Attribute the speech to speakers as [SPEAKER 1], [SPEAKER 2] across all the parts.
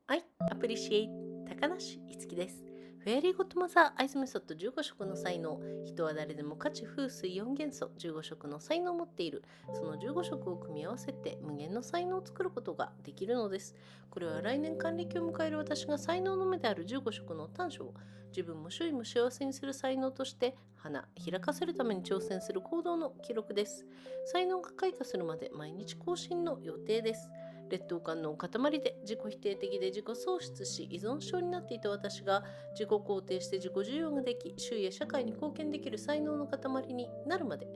[SPEAKER 1] はい、アプリシエイト高梨いつきです。フェアリーゴッドマザーアイズメソッド15色の才能。人は誰でも価値風水4元素15色の才能を持っている。その15色を組み合わせて無限の才能を作ることができるのです。これは来年還暦を迎える私が才能の目である15色の短所を自分も周囲も幸せにする才能として花開かせるために挑戦する行動の記録です。才能が開花するまで毎日更新の予定です。劣等感の塊で自己否定的で自己喪失し依存症になっていた私が自己肯定して自己受容ができ周囲や社会に貢献できる才能の塊になるまで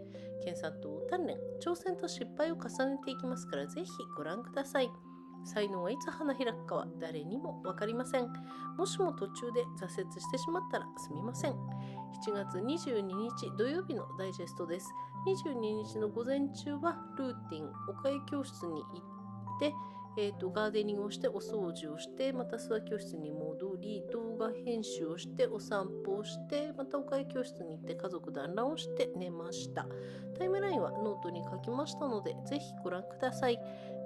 [SPEAKER 1] 研鑽と鍛錬挑戦と失敗を重ねていきますから、ぜひご覧ください。才能がいつ花開くかは誰にも分かりません。もしも途中で挫折してしまったらすみません。7月22日土曜日のダイジェストです。22日の午前中はルーティン岡谷教室に行ってガーデニングをしてお掃除をしてまた諏訪教室に戻り動画編集をしてお散歩をしてまた岡谷教室に行って家族団欒をして寝ました。タイムラインはノートに書きましたのでぜひご覧ください。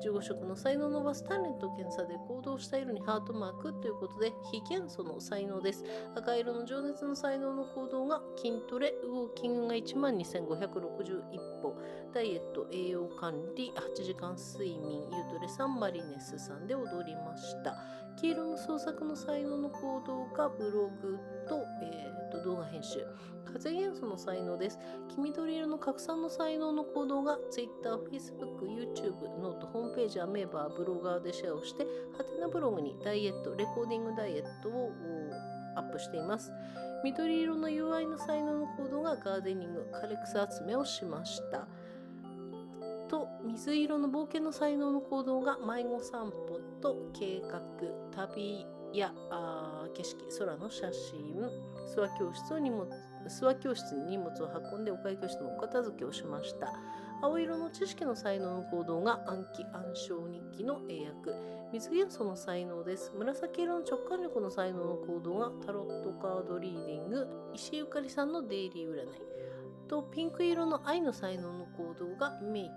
[SPEAKER 1] 15色の才能を伸ばす鍛錬と検査で行動した色にハートマークということで非元素の才能です。赤色の情熱の才能の行動が筋トレウォーキングが12,561歩ダイエット栄養管理8時間睡眠ゆとれ3マリネス3で踊りました。黄色の創作の才能の行動がブログと、動画編集。風元素の才能です。黄緑色の拡散の才能の行動が Twitter、Facebook、YouTube、ノート、ホームページ、アメーバー、ブロガーでシェアをしてハテナブログにダイエット、レコーディングダイエットをアップしています。緑色の UI の才能の行動がガーデニング、枯れ草集めをしました。と水色の冒険の才能の行動が迷子散歩と計画、旅や景色、空の写真、諏訪教室に荷物を運んで岡谷教室のお片付けをしました。青色の知識の才能の行動が暗記暗唱日記の英訳、水元素の才能です。紫色の直感力の才能の行動がタロットカードリーディング、石井ゆかりさんのデイリー占いとピンク色の愛の才能の行動がメイク、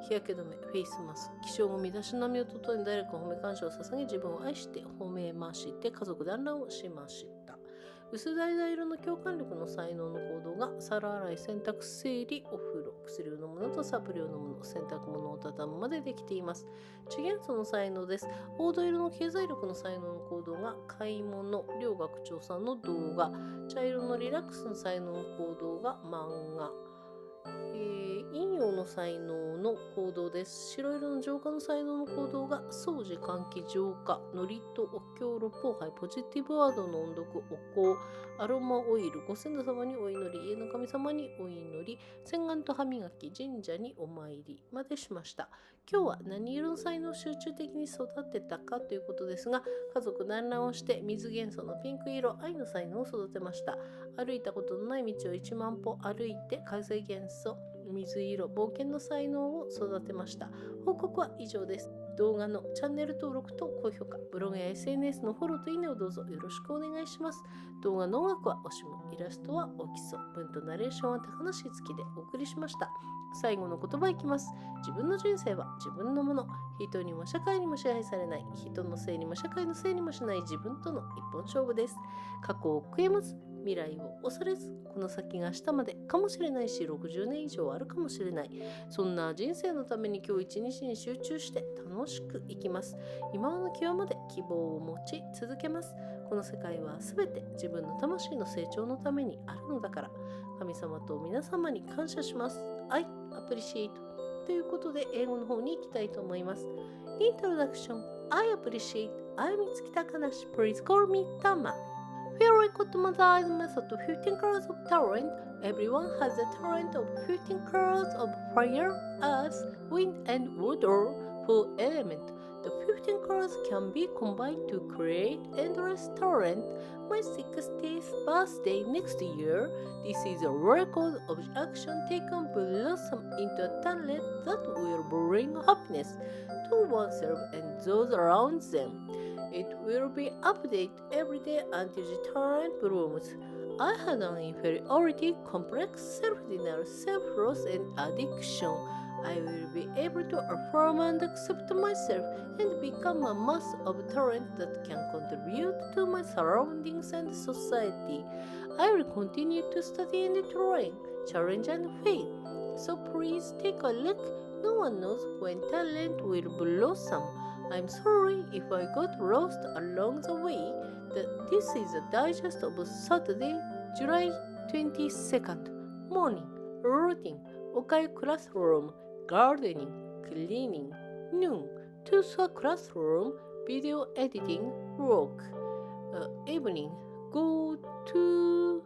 [SPEAKER 1] 日焼け止め、フェイスマスク、気象を身だしなみを整え誰か褒め感謝を捧げ自分を愛して褒めまして家族団欒をしました。薄橙色の共感力の才能の行動が皿洗い、洗濯、整理、お風呂、薬を飲むのとサプリを飲むの、洗濯物を畳むまでできています。地元素の才能です。黄土色の経済力の才能の行動が買い物、両学長さんの動画、茶色のリラックスの才能の行動が漫画、陰陽の才能の行動です。白色の浄化の才能の行動が掃除、換気、浄化、のりとお経、六法杯、ポジティブワードの音読、お香、アロマオイル、ご先祖様にお祈り、家の神様にお祈り、洗顔と歯磨き、神社にお参りまでしました。今日は何色の才能を集中的に育てたかということですが、家族団欒をして水元素のピンク色、愛の才能を育てました。歩いたことのない道を1万歩歩いて風元素、水色、冒険の才能を育てました。報告は以上です。動画のチャンネル登録と高評価、ブログや SNS のフォローといいねをどうぞよろしくお願いします。動画の音楽はおしむ、イラストはおきそ、文とナレーションは高梨月でお送りしました。最後の言葉いきます。自分の人生は自分のもの。人にも社会にも支配されない、人のせいにも社会のせいにもしない自分との一本勝負です。過去を悔やまず、未来を恐れず、この先が明日までかもしれないし60年以上あるかもしれない、そんな人生のために今日一日に集中して楽しく生きます。今の際まで希望を持ち続けます。この世界は全て自分の魂の成長のためにあるのだから、神様と皆様に感謝します。I appreciate ということで英語の方に行きたいと思います。Introduction I appreciate I'm いつき高梨 Please call me Tama。Fairy Godmother's method of 15 colors of talent. Everyone has the talent of 15 colors of fire, earth, wind, and water for element. The 15 colors can be combined to create endless talent. My 60th birthday next year. This is a record of action taken blossom into a talent that will bring happiness to oneself and those around them.It will be updated every day until the talent blooms. I had an inferiority complex, self-denial, self-loss, and addiction. I will be able to affirm and accept myself and become a mass of talent that can contribute to my surroundings and society. I will continue to study and train, challenge and fail. So please take a look. No one knows when talent will blossom. I'm sorry if I got lost along the way. This is a digest of Saturday, July 22nd, morning, routine, Okayu classroom, gardening, cleaning, noon, to Suwa classroom, video editing, work, evening, go to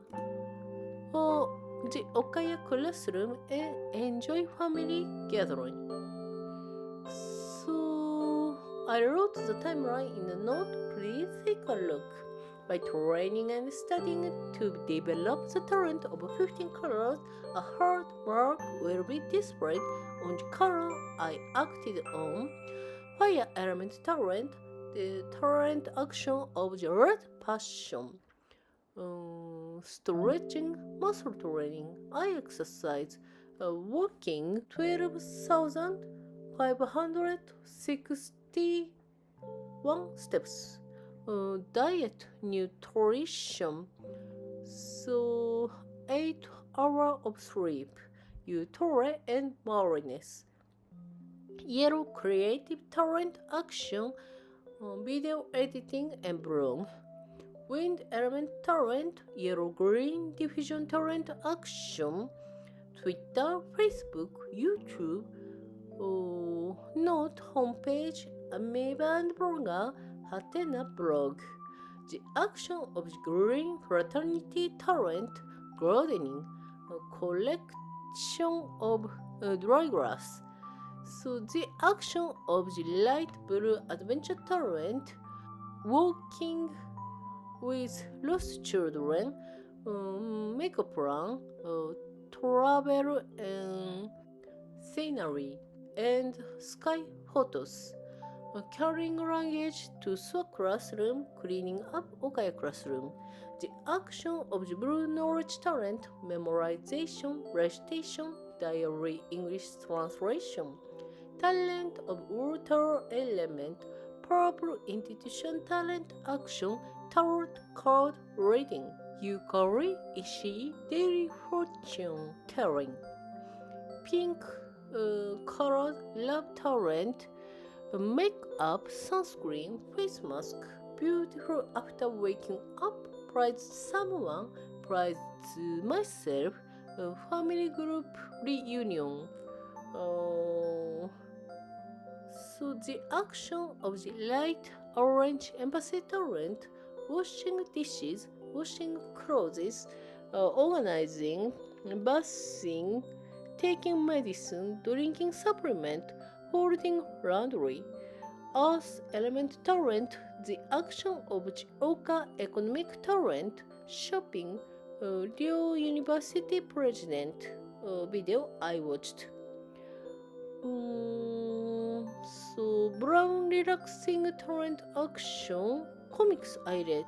[SPEAKER 1] the Okayu classroom and enjoy family gathering. So I wrote the timeline in a note. Please take a look. By training and studying to develop the talent of 15 colors, a heart mark will be displayed on the color I acted on. Fire element talent, the talent action of the red passion. Stretching, muscle training, eye exercise, walking 12,561 steps. Diet, nutrition, so 8 hours of sleep, utero and marriage. Yellow creative talent action, video editing and blog. Wind element talent, yellow-green diffusion talent action, Twitter, Facebook, YouTube, note, homepage, amoeba and blogger, Hatena blog. The action of the green fraternity talent, gardening, a collection of dry grass. So the action of the light blue adventure talent, walking with lost children, make a plan, travel and scenery, and sky photos. Carrying language to Suwa classroom, cleaning up Okayu classroom. The action of the blue knowledge talent, memorization, recitation, diary English translation. Talent of water element, purple institution talent action, tarot card reading. Yukari Ishii daily fortune telling. Pink colored love talent, makeup, sunscreen, face mask, beautiful after waking up, prize someone, prize myself, family group reunion. So the action of the light orange embassy talent, washing dishes, washing clothes, organizing, bathing, taking medicine, drinking supplement, folding laundry. Earth element talent, the action of the Oka economic talent, shopping, Rio University president, video I watched. So brown relaxing talent action, comics I read.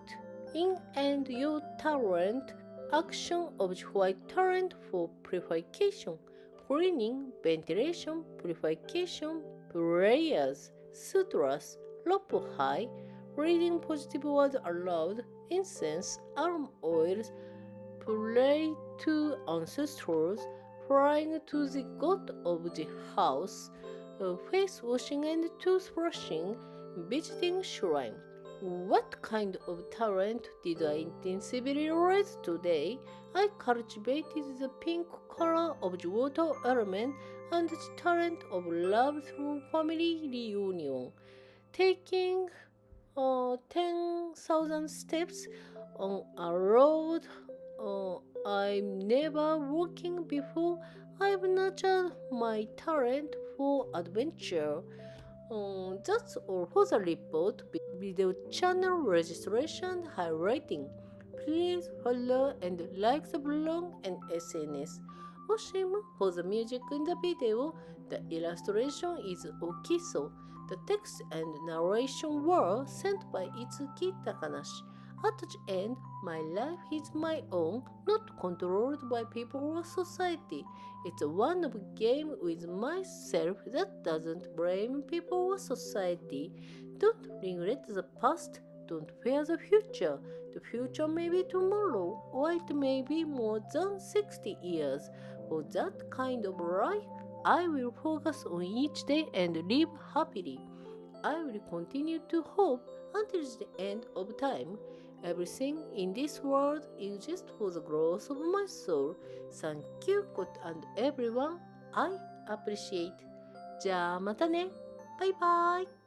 [SPEAKER 1] In and your talent, action of the white talent for purification, cleaning, ventilation, purification, prayers, sutras, rope high, reading positive words aloud, incense, arm oils, pray to ancestors, praying to the god of the house, face washing and toothbrushing, visiting shrine. What kind of talent did I intensively raise today? I cultivated the pink color of the water element and the talent of love through family reunion. Taking 10,000 steps on a road I'm never walking before. I've nurtured my talent for adventure. That's all for the report. Video channel registration and highlighting. Please follow and like the blog and SNS. Oshim for the music in the video. The illustration is Okiso. The text and narration were sent by Itsuki Takanashi. At the end, my life is my own, not controlled by people or society. It's a one of a game with myself that doesn't blame people or society. Don't regret the past, don't fear the future. The future may be tomorrow, or it may be more than 60 years. For that kind of life, I will focus on each day and live happily. I will continue to hope until the end of time. Everything in this world exists for the growth of my soul. Thank you, God and everyone. I appreciate. じゃあまたね。バイバイ。